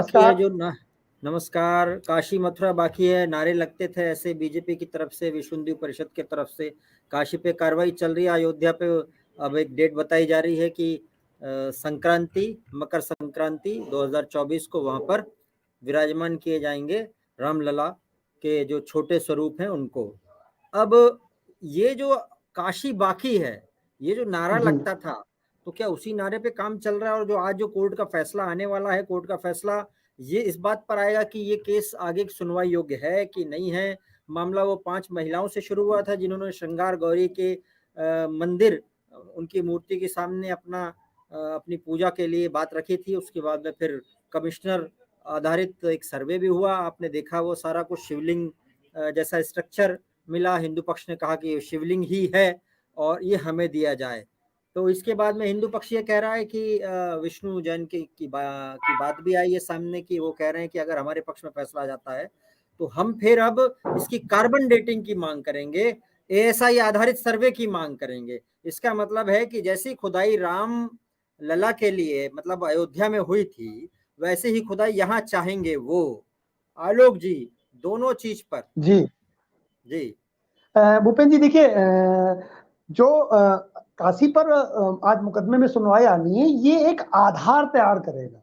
बाकी है नमस्कार। जो ना। नमस्कार। काशी मथुरा बाकी है, नारे लगते थे ऐसे बीजेपी की तरफ से, विश्व हिंदू परिषद की तरफ से। काशी पे कार्रवाई चल रही है, अयोध्या पे अब एक डेट बताई जा रही है कि संक्रांति, मकर संक्रांति 2024 को वहां पर विराजमान किए जाएंगे रामलला के जो छोटे स्वरूप हैं उनको। अब ये जो काशी बाकी है, ये जो नारा जी लगता था, तो क्या उसी नारे पे काम चल रहा है? और जो आज जो कोर्ट का फैसला आने वाला है, कोर्ट का फैसला ये इस बात पर आएगा कि ये केस आगे की सुनवाई योग्य है कि नहीं है। मामला वो 5 महिलाओं से शुरू हुआ था जिन्होंने श्रृंगार गौरी के मंदिर, उनकी मूर्ति के सामने अपनी पूजा के लिए बात रखी थी। उसके बाद में फिर कमिश्नर आधारित एक सर्वे भी हुआ, आपने देखा वो सारा कुछ शिवलिंग जैसा स्ट्रक्चर मिला। हिंदू पक्ष ने कहा कि ये शिवलिंग ही है और ये हमें दिया जाए। तो इसके बाद में हिंदू पक्ष ये कह रहा है कि विष्णु जैन की बात भी आई है सामने, कि वो कह रहे हैं कि अगर हमारे पक्ष में फैसला आ जाता है तो हम फिर अब इसकी कार्बन डेटिंग की मांग करेंगे, एएसआई आधारित सर्वे की मांग करेंगे। इसका मतलब है कि जैसी खुदाई राम लला के लिए मतलब अयोध्या में हुई थी, वैसे ही खुदाई यहाँ चाहेंगे वो। आलोक जी, दोनों चीज पर जी जी। भूपेंद्र जी देखिए, जो काशी पर आज मुकदमे में सुनवाई आनी है, ये एक आधार तैयार करेगा।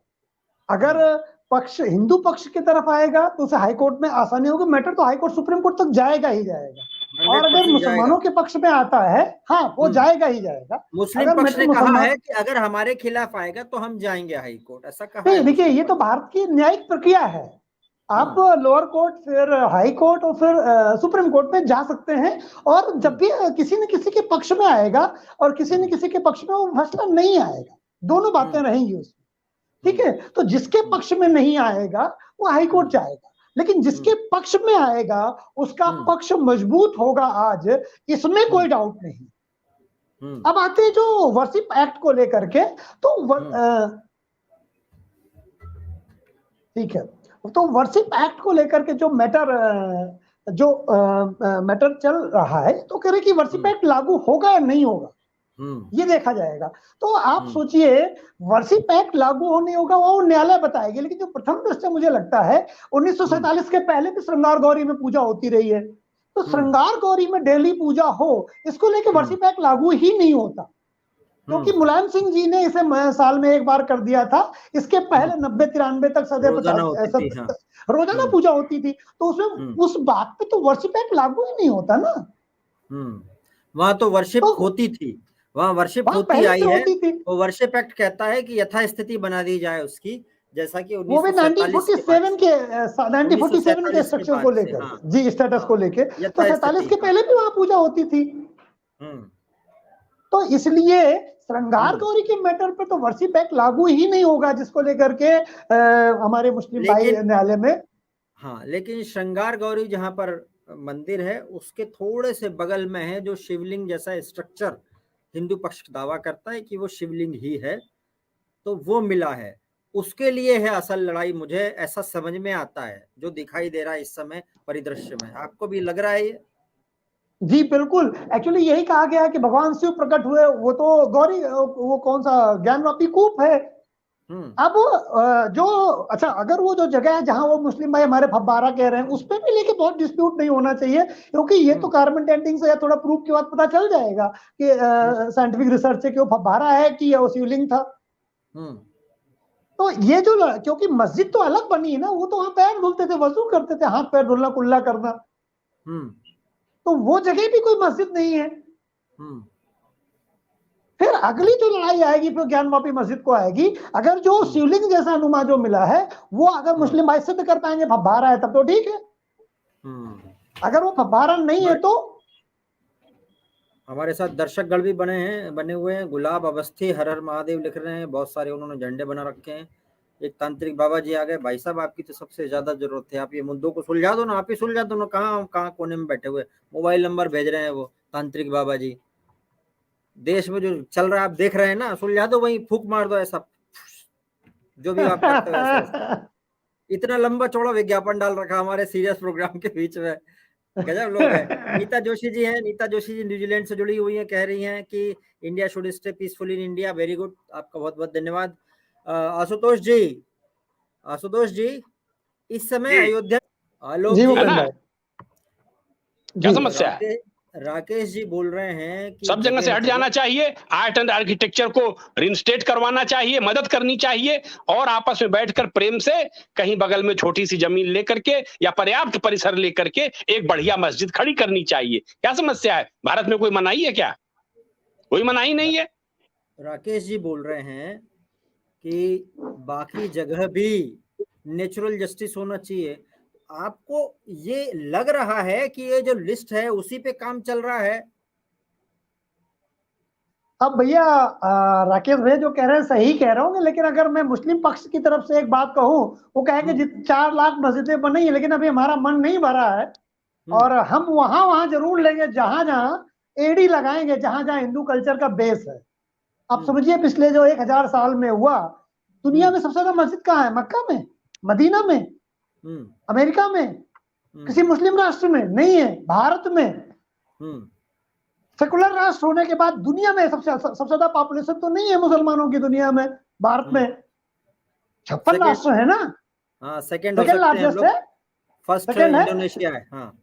अगर पक्ष हिंदू पक्ष की तरफ आएगा तो उसे हाई कोर्ट में आसानी होगी, मैटर तो हाई कोर्ट सुप्रीम कोर्ट तक जाएगा ही जाएगा। और अगर 100% जाएगा। मुसलमानों के पक्ष में आता है, हाँ वो जाएगा ही जाएगा। मुस्लिम अगर पक्ष मैटर ने कहा मुसलमान, है कि अगर हमारे खिलाफ आएगा तो हम जाएंगे हाई कोर्ट, ऐसा कहा नहीं है देखिए, मुस्लिम ये तो पक्ष। भारत की न्यायिक प्रक्रिया है। आप लोअर कोर्ट, फिर हाई कोर्ट और फिर सुप्रीम कोर्ट में जा सकते हैं। और जब भी किसी न किसी के पक्ष में आएगा और किसी न किसी के पक्ष में वो फैसला नहीं आएगा, दोनों बातें रहेंगी उसमें। ठीक है, तो जिसके पक्ष में नहीं आएगा वो हाई कोर्ट जाएगा, लेकिन जिसके पक्ष में आएगा उसका पक्ष मजबूत होगा आज, इसमें कोई डाउट नहीं। अब आते हैं जो वर्शिप एक्ट को लेकर के, तो ठीक है, तो वर्शिप एक्ट को लेकर के जो मैटर चल रहा है, तो कह रहे कि वर्शिप एक्ट लागू होगा या नहीं होगा, ये देखा जाएगा। तो आप सोचिए, वर्शिप एक्ट लागू हो नहीं होगा वो न्यायालय बताएगी, लेकिन जो प्रथम दृष्टया मुझे लगता है 1947 के पहले भी श्रृंगार गौरी में पूजा होती रही है, तो श्रृंगार गौरी में डेली पूजा हो, इसको लेकर वर्शिप एक्ट लागू ही नहीं होता। क्योंकि मुलायम सिंह जी ने इसे साल में एक बार कर दिया था। इसके पहले 90-93 तक रोजाना पूजा होती थी, तो उसमें उस बात पे तो वर्शिप एक्ट लागू ही नहीं होता ना। वहां तो वर्शिप होती थी, वहां वर्शिप होती आई है। वो वर्शिप एक्ट कहता है कि यथास्थिति बना दी जाए उसकी, जैसा कि 1947 के स्ट्रक्चर को लेकर, जी स्टेटस को लेकर, तो 47 के पहले भी वहां पूजा होती थी। तो इसलिए श्रृंगार गौरी के मैटर पे तो वर्शिप एक्ट लागू ही नहीं होगा, जिसको लेकर के हमारे मुस्लिम भाई न्यायालय में। हाँ, लेकिन श्रृंगार गौरी जहां पर मंदिर है उसके थोड़े से बगल में है जो शिवलिंग जैसा स्ट्रक्चर हिंदू पक्ष दावा करता है कि वो शिवलिंग ही है, तो वो मिला है। उसके लिए है असल लड़ाई, मुझे ऐसा समझ में आता है जो दिखाई दे रहा है इस समय परिदृश्य में। आपको भी लग रहा है ये? जी बिल्कुल, एक्चुअली यही कहा गया है कि भगवान शिव प्रकट हुए, वो तो गौरी, वो कौन सा ज्ञानवापी कूप है। अब जो अच्छा, अगर वो जो जगह है जहां वो मुस्लिम भाई हमारे फब्बारा कह रहे हैं, उस पर भी लेके बहुत डिस्प्यूट नहीं होना चाहिए, क्योंकि ये तो कार्बन डेटिंग से या थोड़ा प्रूफ के बाद पता चल जाएगा कि साइंटिफिक रिसर्च से कि वो फब्बारा है कि वो शिवलिंग था। तो ये जो, क्योंकि मस्जिद तो अलग बनी है ना, वो तो वहां पैर धुलते थे, वजू करते थे, हाथ पैर धुलना, कुल्ला करना, तो वो जगह भी कोई मस्जिद नहीं है। फिर अगली जो लड़ाई आएगी फिर ज्ञानवापी मस्जिद को आएगी। अगर जो शिवलिंग जैसा अनुमान जो मिला है वो अगर मुस्लिम भाई सिद्ध कर पाएंगे फब्बारा है, तब तो ठीक है। अगर वो फब्बारा नहीं है तो हमारे साथ दर्शकगण भी बने हुए हैं। गुलाब अवस्थी हर हर महादेव लिख रहे हैं, बहुत सारे उन्होंने झंडे बना रखे हैं। एक तांत्रिक बाबा जी आ गए। भाई साहब, आपकी तो सबसे ज्यादा जरूरत है, आप ये मुद्दों को सुलझा दो ना, आप ही सुलझा दो ना। कहाँ कोने में बैठे हुए, मोबाइल नंबर भेज रहे हैं वो तांत्रिक बाबा जी। देश में जो चल रहा है आप देख रहे हैं ना, सुलझा दो, वहीं फूक मार दो, ऐसा जो भी आप करते हो ऐसे। इतना लंबा चौड़ा विज्ञापन डाल रखा हमारे सीरियस प्रोग्राम के बीच में, गजब लोग हैं। नीता जोशी जी हैं, नीता जोशी जी न्यूजीलैंड से जुड़ी हुई हैं, कह रही हैं कि India should stay peaceful in India. Very good, आपका बहुत बहुत धन्यवाद। आशुतोष जी, आशुतोष जी, इस समय जी। अयोध्या आलोक जी जी, भूपेन है ना? भाई क्या जी समस्या है? राकेश जी बोल रहे हैं कि सब जगह से हट जगह जाना चाहिए, आर्ट एंड आर्किटेक्चर को रिइंस्टेट करवाना चाहिए, मदद करनी चाहिए और आपस में बैठकर प्रेम से कहीं बगल में छोटी सी जमीन लेकर के या पर्याप्त परिसर लेकर के एक बढ़िया मस्जिद खड़ी करनी चाहिए। क्या समस्या है? भारत में कोई मनाही है क्या? कोई मनाही नहीं है। राकेश जी बोल रहे हैं कि बाकी जगह भी नेचुरल जस्टिस होना चाहिए। आपको ये लग रहा है कि ये जो लिस्ट है उसी पे काम चल रहा है? अब भैया राकेश भैया जो कह रहे हैं सही कह रहे होंगे, लेकिन अगर मैं मुस्लिम पक्ष की तरफ से एक बात कहूं, वो कहे कि 4 लाख मस्जिदें बनी है, लेकिन अभी हमारा मन नहीं भरा है और हम वहां जरूर लेंगे जहां जहां एडी लगाएंगे, जहां जहां हिंदू कल्चर का बेस है। आप समझिए पिछले जो 1000 साल में हुआ, दुनिया में सबसे ज्यादा मस्जिद कहाँ है? मक्का में, मदीना में, अमेरिका में, किसी मुस्लिम राष्ट्र में नहीं है। भारत में सेकुलर राष्ट्र होने के बाद दुनिया में सबसे ज्यादा पॉपुलेशन तो नहीं है मुसलमानों की दुनिया में। भारत में 56 राष्ट्र है ना। हाँ, सेकंड लार्जेस्ट है, फर्स्ट इंडोनेशिया है। हाँ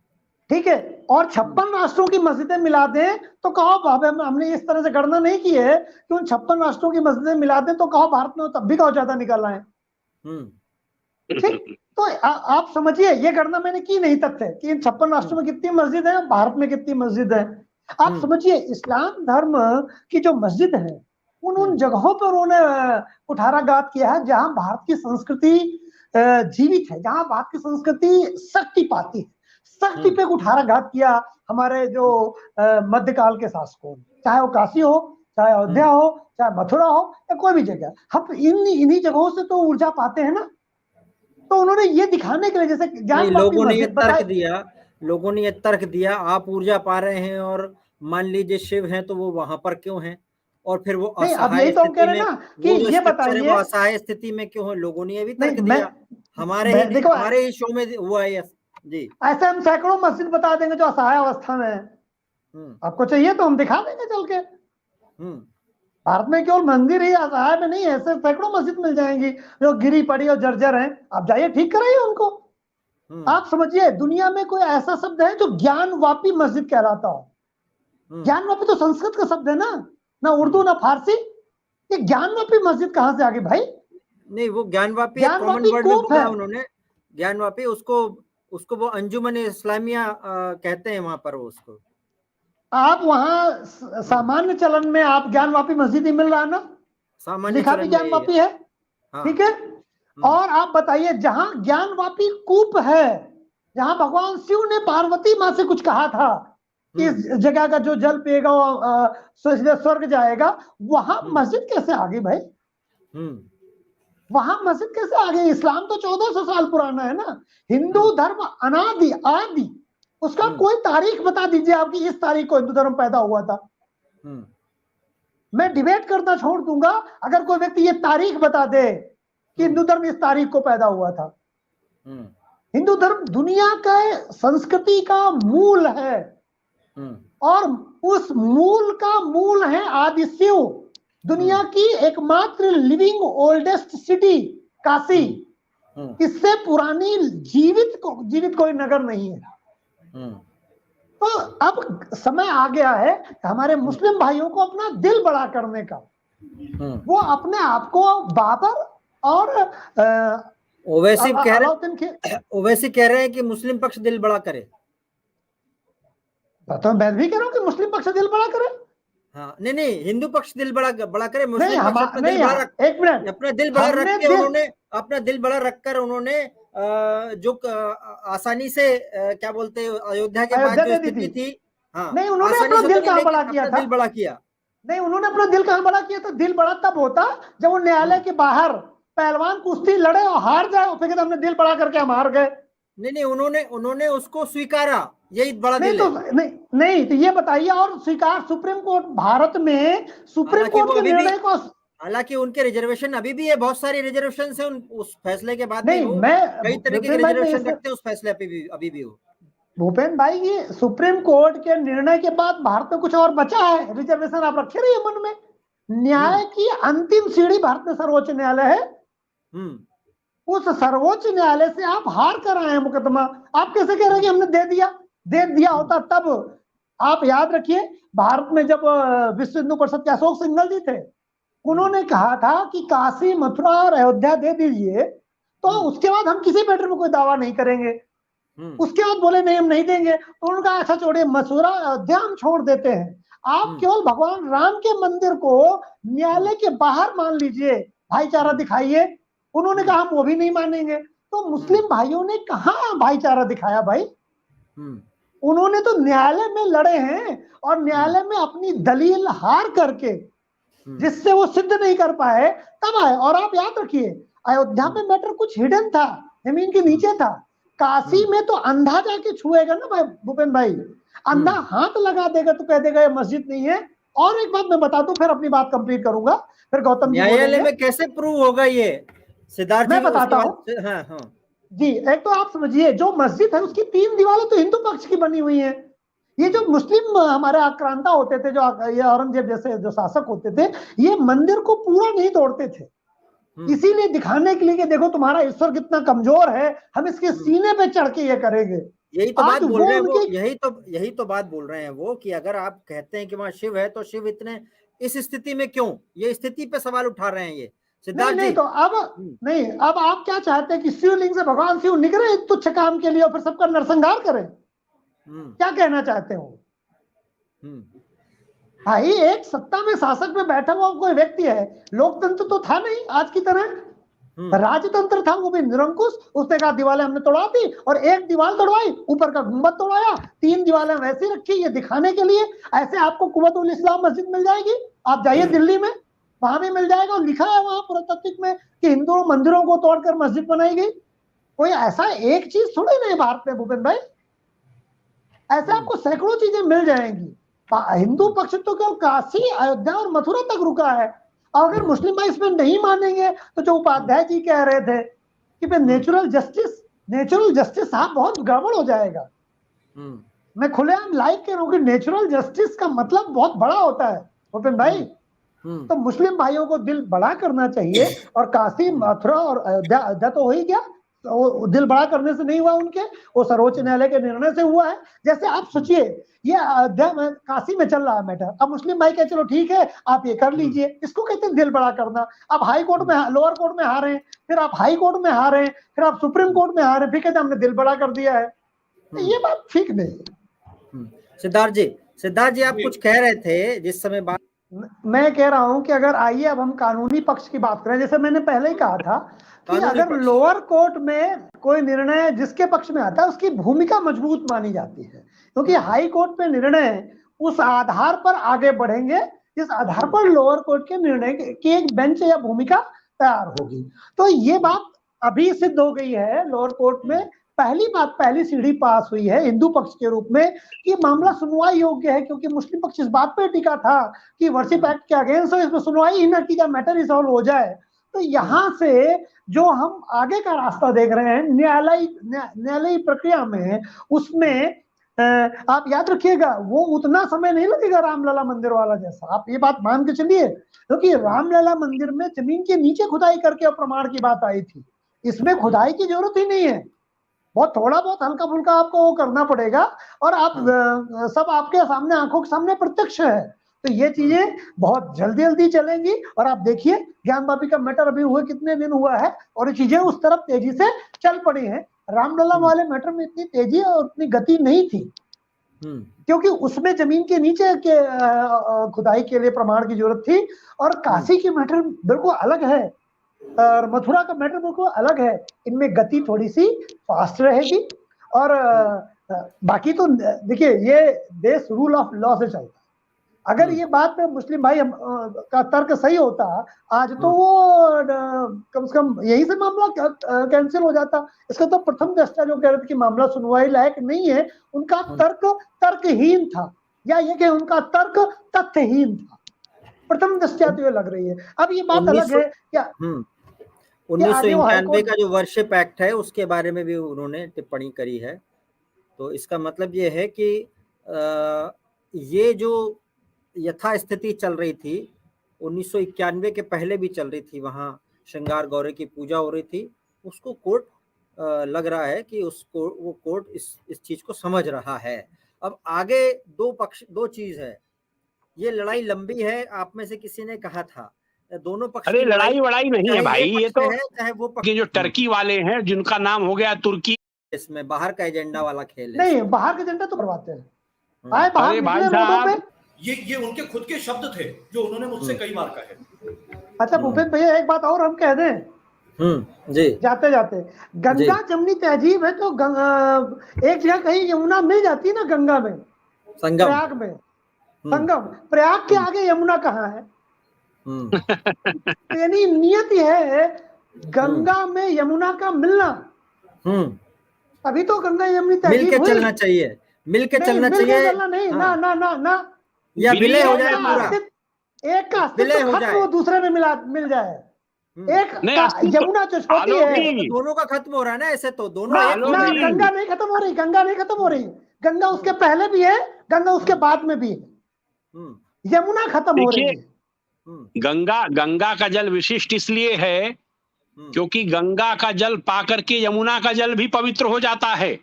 ठीक है, और 56 राष्ट्रों की मस्जिदें मिला दें तो कहो, हमने इस तरह से गणना नहीं की है कि उन 56 राष्ट्रों की मस्जिदें मिला दें तो कहो भारत में तब भी कहो ज्यादा निकल आए। ठीक, तो आप समझिए, ये गणना मैंने की नहीं तथ्य कि इन 56 राष्ट्रों में कितनी मस्जिद है, भारत में कितनी मस्जिद है। आप समझिए इस्लाम धर्म की जो मस्जिद है उन जगहों पर उन्होंने कुठाराघात किया है जहां भारत की संस्कृति जीवित है, जहां भारत की संस्कृति शक्ति पाती है। शक्ति पे कुठाराघात किया हमारे जो मध्यकाल के शासकों, चाहे वो काशी हो, चाहे अयोध्या हो, चाहे मथुरा हो या कोई भी जगह। हम इन्हीं जगहों से तो ऊर्जा पाते हैं ना। तो उन्होंने ये दिखाने के लिए, जैसे लोगों ने ये तर्क दिया, आप ऊर्जा पा रहे हैं और मान लीजिए शिव हैं तो वो वहां पर क्यों हैं, और फिर वो असहाय स्थिति में, कि ये बताइए वो असहाय स्थिति में क्यों है? लोगों ने ये भी तर्क दिया, हमारे ही शो में हुआ है जी। ऐसे हम सैकड़ों मस्जिद बता देंगे जो असहाय अवस्था में है। आपको चाहिए तो हम दिखा देंगे चल के। भारत में केवल मंदिर ही असहाय में नहीं है, ऐसे सैकड़ों मस्जिद मिल जाएंगी जो गिरी पड़ी और जर्जर हैं। आप जाइए ठीक कराइए उनको। आप समझिए दुनिया में कोई ऐसा शब्द है जो ज्ञानवापी मस्जिद कहलाता हो? ज्ञानवापी तो संस्कृत का शब्द है ना उर्दू ना फारसी। ये ज्ञानवापी मस्जिद कहां से आ गई भाई? नहीं, वो ज्ञानवापी कॉमन वर्ड में बोला उन्होंने। ज्ञानवापी उसको वो अंजुमन इस्लामिया कहते हैं वहां पर उसको। आप वहां सामान्य चलन में आप ज्ञानवापी मस्जिद ही मिल रहा है ना, सामान्य लिखा भी ज्ञानवापी है। ठीक है, और आप बताइए जहां ज्ञानवापी कूप है, जहां भगवान शिव ने पार्वती मां से कुछ कहा था कि इस जगह का जो जल पिएगा वो स्वर्ग जाएगा, वहां मस्जिद कैसे आ गई भाई? वहां मस्जिद कैसे आ गई? इस्लाम तो 1400 साल पुराना है ना। हिंदू धर्म अनादि आदि, उसका कोई तारीख बता दीजिए आपकी, इस तारीख को हिंदू धर्म पैदा हुआ था। मैं डिबेट करना छोड़ दूंगा अगर कोई व्यक्ति ये तारीख बता दे कि हिंदू धर्म इस तारीख को पैदा हुआ था। हिंदू धर्म दुनिया का संस्कृति का मूल है और उस मूल का मूल है आदि शिव। दुनिया की एकमात्र लिविंग ओल्डेस्ट सिटी काशी, इससे पुरानी जीवित कोई नगर नहीं है। तो अब समय आ गया है हमारे मुस्लिम भाइयों को अपना दिल बड़ा करने का। वो अपने आप को बाबर और ओवैसी कह रहे हैं कि मुस्लिम पक्ष दिल बड़ा करे। तो मैं भी कह रहा हूं कि मुस्लिम पक्ष दिल बड़ा करे। हाँ, नहीं, हिंदू पक्ष दिल बड़ा करे, मुस्लिम पक्ष अपना दिल बड़ा रख के उन्होंने अपना दिल बड़ा रखकर उन्होंने जो आसानी से क्या बोलते अयोध्या के बाद जो स्थिति थी, हाँ, नहीं उन्होंने अपना दिल कहाँ बड़ा किया था? दिल बड़ा किया नहीं, उन्होंने अपना दिल कहाँ बड़ा किया था? दिल बड़ा तब होता जब वो न्यायालय के बाहर पहलवान कुश्ती लड़े और हार जाए और फिर हमने दिल बड़ा करके हम हार गए। नहीं, उन्होंने उसको स्वीकारा, यही बड़ा दिल है। नहीं, तो ये बताइए, और स्वीकार सुप्रीम कोर्ट, भारत में सुप्रीम कोर्ट के निर्णय को, हालांकि उनके रिजर्वेशन अभी भी है, बहुत सारी रिजर्वेशन है उस फैसले के बाद। नहीं, मैं कई तरह के रिजर्वेशन रखते हैं उस फैसले अभी भी हो। भूपेन भाई, ये सुप्रीम कोर्ट के निर्णय के बाद भारत में कुछ और बचा है रिजर्वेशन? आप रखे रहिए मन में। न्याय की अंतिम सीढ़ी भारत में सर्वोच्च न्यायालय है। उस सर्वोच्च न्यायालय से आप हार कर आए हैं मुकदमा, आप कैसे कह रहे हैं कि हमने दे दिया होता तब? आप याद रखिए, भारत में जब विश्व हिंदू परिषद के अशोक सिंघल जी थे, उन्होंने कहा था कि काशी, मथुरा और अयोध्या दे दीजिए, तो उसके बाद हम किसी मैटर में कोई दावा नहीं करेंगे। उसके बाद बोले नहीं हम नहीं देंगे, तो उन्होंने कहा अच्छा छोड़िए, मथुरा अयोध्या हम छोड़ देते हैं, आप केवल भगवान राम के मंदिर को न्यायालय के बाहर मान लीजिए, भाईचारा दिखाइए। उन्होंने कहा हम वो भी नहीं मानेंगे। तो मुस्लिम भाइयों ने कहाँ भाईचारा दिखाया भाई? उन्होंने तो न्यायालय में लड़े हैं और न्यायालय में अपनी दलील हार करके, जिससे वो सिद्ध नहीं कर पाए, तब आए। और आप याद रखिए, अयोध्या में मैटर कुछ हिडन था, जमीन के नीचे था। काशी में तो अंधा जाके छुएगा ना भाई भूपेन भाई, अंधा हाथ लगा देगा तो कह देगा ये मस्जिद नहीं है। और एक बात मैं बता दूं, फिर अपनी बात कंप्लीट करूंगा, फिर गौतम जी न्यायालय में कैसे प्रूव होगा ये, सिद्धार्थ जी? मैं बताता हूँ जी। एक तो आप समझिए, जो मस्जिद है उसकी 3 दीवारें तो हिंदू पक्ष की बनी हुई है। ये जो मुस्लिम हमारे आक्रांता होते थे, जो ये औरंगजेब जैसे जो शासक होते थे, ये मंदिर को पूरा नहीं तोड़ते थे, इसीलिए दिखाने के लिए कि देखो तुम्हारा ईश्वर कितना कमजोर है, हम इसके सीने पे चढ़ के ये करेंगे। यही तो बात बोल रहे हैं वो, यही तो बात बोल रहे हैं वो, कि अगर आप कहते हैं कि वहां शिव है तो शिव इतने इस स्थिति में क्यों, ये स्थिति पे सवाल उठा रहे हैं ये सिद्धार्थ जी। तो अब आप क्या चाहते हैं कि शिवलिंग से भगवान शिव निकले तुच्छ काम के लिए और फिर सबका नरसंहार करें? क्या कहना चाहते हो भाई? एक सत्ता में शासक में बैठा हुआ कोई व्यक्ति है, लोकतंत्र तो था नहीं आज की तरह, राजतंत्र था, वो भी निरंकुश। उसने कहा दीवारें हमने तोड़ा दी, और एक दीवार तोड़वाई, ऊपर का गुंबद तोड़ाया, 3 दीवारें वैसी रखी, ये दिखाने के लिए। ऐसे आपको कुव्वतुल इस्लाम मस्जिद मिल जाएगी, आप जाइए दिल्ली में, वहां भी मिल जाएगा, और लिखा है वहां पुरातात्विक में कि हिंदू मंदिरों को तोड़कर मस्जिद बनाई गई। कोई ऐसा एक चीज थोड़ी नहीं भारत में भूपेन भाई, ऐसे आपको सैकड़ों चीजें मिल जाएंगी। हिंदू पक्ष तो केवल काशी, अयोध्या और मथुरा तक रुका है। और अगर मुस्लिम भाई इसमें नहीं मानेंगे, तो जो उपाध्याय जी कह रहे थे कि नेचुरल जस्टिस साहब बहुत गड़बड़ हो जाएगा। मैं खुलेआम लाइक कह रहा हूँ कि नेचुरल जस्टिस का मतलब बहुत बड़ा होता है भूपेन भाई। तो मुस्लिम भाइयों को दिल बड़ा करना चाहिए, और काशी, मथुरा और अयोध्या तो हो ही गया, वो दिल बड़ा करने से नहीं हुआ उनके, वो सर्वोच्च न्यायालय के निर्णय से हुआ है। जैसे आप सोचिए, ये अयोध्या में, काशी में चल रहा है मैटर, अब मुस्लिम भाई कहे चलो ठीक है आप ये कर लीजिए, इसको कहते हैं दिल बड़ा करना। अब हाई कोर्ट में, लोअर कोर्ट में हारे हैं, फिर आप हाई कोर्ट में हारे, फिर आप सुप्रीम कोर्ट में हारे, फिर कहते हमने दिल बड़ा कर दिया है। तो ये बात ठीक नहीं। सिद्धार्थ जी आप कुछ कह रहे थे जिस समय बात, मैं कह रहा हूं कि अगर आइए अब हम कानूनी पक्ष की बात करें, जैसे मैंने पहले ही कहा था कि अगर लोअर कोर्ट में कोई निर्णय जिसके पक्ष में आता है, उसकी भूमिका मजबूत मानी जाती है, क्योंकि हाई कोर्ट में निर्णय उस आधार पर आगे बढ़ेंगे जिस आधार पर लोअर कोर्ट के निर्णय की एक बेंच या भूमिका तैयार होगी। तो ये बात अभी सिद्ध हो गई है लोअर कोर्ट में। पहली सीढ़ी पास हुई है हिंदू पक्ष के रूप में कि मामला सुनवाई योग्य है, क्योंकि मुस्लिम पक्ष इस बात पर टिका था कि वर्शिप एक्ट के अगेंस्ट हो, इसमें सुनवाई ही न की जाए, मैटर ही सॉल्व हो जाए। तो यहाँ से जो हम आगे का रास्ता देख रहे हैं न्यायालयी प्रक्रिया में, उसमें आप याद रखिएगा वो उतना समय नहीं लगेगा रामलला मंदिर वाला जैसा, आप ये बात मान के चलिए, क्योंकि रामलला मंदिर में जमीन के नीचे खुदाई करके प्रमाण की बात आई थी, इसमें खुदाई की जरूरत ही नहीं है, बहुत थोड़ा बहुत हल्का फुल्का आपको वो करना पड़ेगा, और आप सब आपके सामने, आंखों के सामने प्रत्यक्ष है। तो ये चीजें बहुत जल्दी चलेंगी, और आप देखिए ज्ञान वापी का मैटर अभी हुए कितने दिन हुआ है, और ये चीजें उस तरफ तेजी से चल पड़ी हैं। रामलला वाले मैटर में इतनी तेजी और इतनी गति नहीं थी, क्योंकि उसमें जमीन के नीचे के खुदाई के लिए प्रमाण की जरूरत थी, और काशी की मैटर बिल्कुल अलग है, और मथुरा का मैटर बिल्कुल अलग है। इनमें गति थोड़ी सी फास्ट रहेगी, और बाकी तो देखिए ये देश रूल ऑफ लॉ से चलता है। अगर ये बात मुस्लिम भाई का तर्क सही होता, आज तो वो कम से कम यही से मामला कैंसिल हो जाता। इसका तो प्रथम दृष्टया जो कह रहे थे कि मामला सुनवाई लायक नहीं है, उनका तर्क तर्कहीन था, या ये कि उनका तर्क तथ्यहीन था, प्रथम दृष्टया तो ये लग रही है। अब ये बात अलग है क्या 1991 का जो वर्शिप एक्ट है उसके बारे में भी उन्होंने टिप्पणी करी है। तो इसका मतलब ये है कि ये जो यथास्थिति चल रही थी 1991 के पहले भी चल रही थी, वहाँ श्रृंगार गौरी की पूजा हो रही थी, उसको कोर्ट लग रहा है कि उसको वो कोर्ट इस चीज को समझ रहा है। अब आगे दो चीज है, ये लड़ाई लंबी है, आप में से किसी ने कहा था दोनों पक्ष अरे की लड़ाई वड़ाई नहीं है भाई, ये तो है चाहे वो पक्ष, जो टर्की वाले हैं जिनका नाम हो गया तुर्की, इसमें बाहर का एजेंडा वाला खेल है। नहीं, बाहर का एजेंडा तो करवाते हैं, आए बाहर अरे भाई निकले रोडों साहब, पे। ये उनके खुद के शब्द थे जो उन्होंने मुझसे कई बार कहे। अच्छा भूपेंद्र भैया, एक बात और हम कह दें जी, जाते जाते, गंगा जमुनी तहजीब है तो एक जगह कहीं यमुना मिल जाती है ना गंगा में, संगम, प्रयाग में संगम, प्रयाग के आगे यमुना कहाँ है? यानी नियत है गंगा में यमुना का मिलना, अभी तो गंगा यमुनी तहजीब मिलके चलना चाहिए, मिलके चलना चाहिए, नहीं, ना ना ना ना, या विलय हो जाए पूरा, एक का अस्तित्व खत्म हो दूसरे में मिल जाए। एक यमुना जो छोटी है, दोनों का खत्म हो रहा है ना, ऐसे तो दोनों ना, गंगा नहीं खत्म हो रही, गंगा नहीं खत्म हो रही, गंगा उसके पहले भी है, गंगा उसके बाद में भी है, यमुना खत्म हो रही है। गंगा का जल विशिष्ट इसलिए है क्योंकि गंगा का जल पाकर के यमुना का जल भी पवित्र हो जाता है।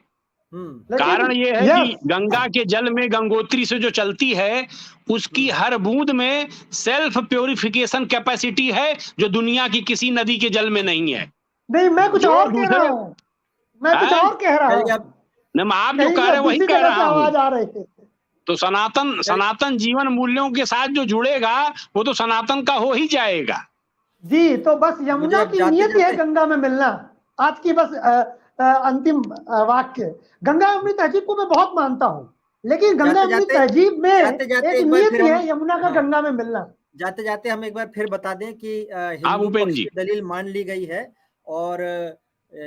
कारण ये है कि गंगा के जल में गंगोत्री से जो चलती है उसकी हर बूंद में सेल्फ प्योरिफिकेशन कैपेसिटी है जो दुनिया की किसी नदी के जल में नहीं है। नहीं, मैं कुछ और कह रहा हूँ, मैं कुछ और कह रहा हूँ, आप जो कह रहे हैं वही कह रहा हूँ। आवाज आ रही थी तो सनातन जीवन मूल्यों के साथ जो जुड़ेगा वो तो सनातन का हो ही जाएगा जी। तो बस यमुना की नियत है गंगा में मिलना। आज की बस अंतिम वाक्य, गंगा यमुनी तहजीब को मैं बहुत मानता हूँ, लेकिन गंगा यमुनी तहजीब में एक नियत है यमुना का गंगा में मिलना। जाते जाते हम एक बार फिर बता दें कि हिंदू भूपेंद्र जी दलील मान ली गई है और